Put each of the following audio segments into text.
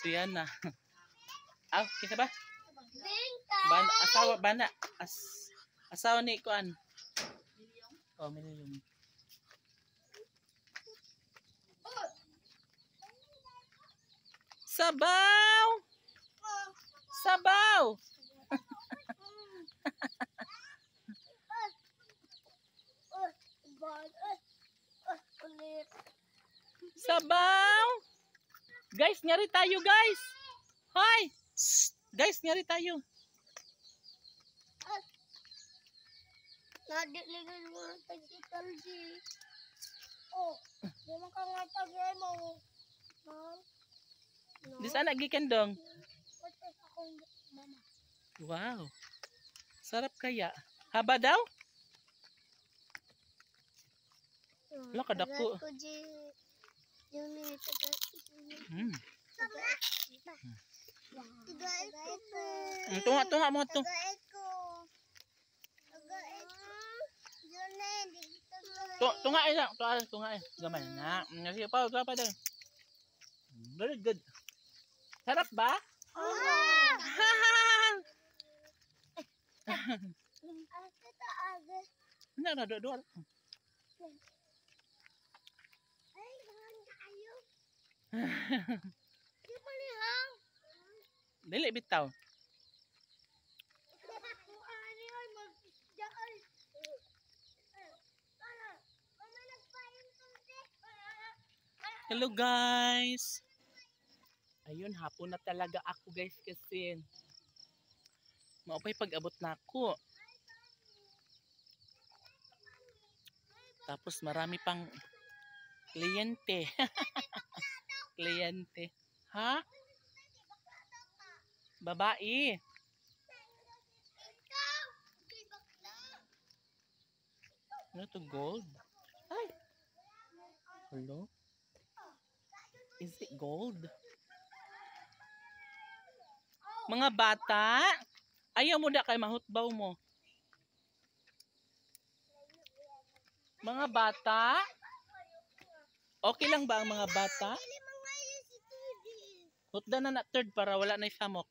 Siya na. Aw, kinsa ba? Bingka. Asawa bana. Asawa ni kuan. Oh, Milium. Sabaw! Sabaw! Sabaw! Guys, nyari tayo guys! Hoy! Guys, nyari tayo. Nadiligan mo ng tagsikal di. Oh, di mo ka nga tagay mo. Ma'am? Di sana gikan dong. Patas akong mama. Wow. Sarap kaya. Haba daw? Wala ka dako. Tagat ko di. Yung ni tagat ko di. Tagat ko pa. Tunga mo to. Tagat ko. Tagat ko. Yun na, hindi kita Tunga ina, tunga eh. Gamay na. Sige pa, pa daw. Very good. Sarap ba? Kita agad. Na do. Ay, ganun tayo. Di ba lihang? Dili bitaw. Kung ano yun, mag-isda ay. Mama, nagpain kasi. Hello guys. Ayun, hapon na talaga ako guys kasi maupay pag-abot na ako. Tapos marami pang kliyente. Kliyente. Ha? Babae. Ikaw! Kay bakla. Ano to, gold? Ay. Hello? Is it gold? Mga bata, ayaw mo da kay mahutbaw mo. Mga bata, okay lang ba ang mga bata? Dili mangayo si Tudi. Hutda na third para wala na isamok.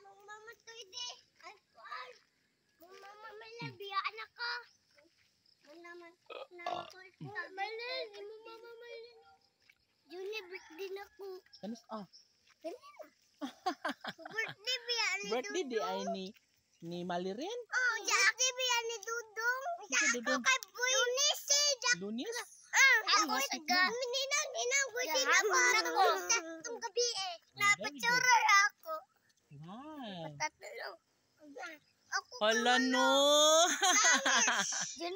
Mong mama Tudi. Ay, kuan. Mong mama Malen, biyaan ako. Mong naman ko. Malen, mong mama Malen. Juni, birthday na ko. Ano? Dali na. Birthday biyaan ni Birthday di Dudong. ay ni Malirin? Oh, Jackie biyaan ni Dudong. Si Dudong? Kay Lunis eh. Lunis? Ako ninang birthday na ko. Itong gabi eh. Napatsurar ako. Wow. Tatlo. Ako Hala no. Juni.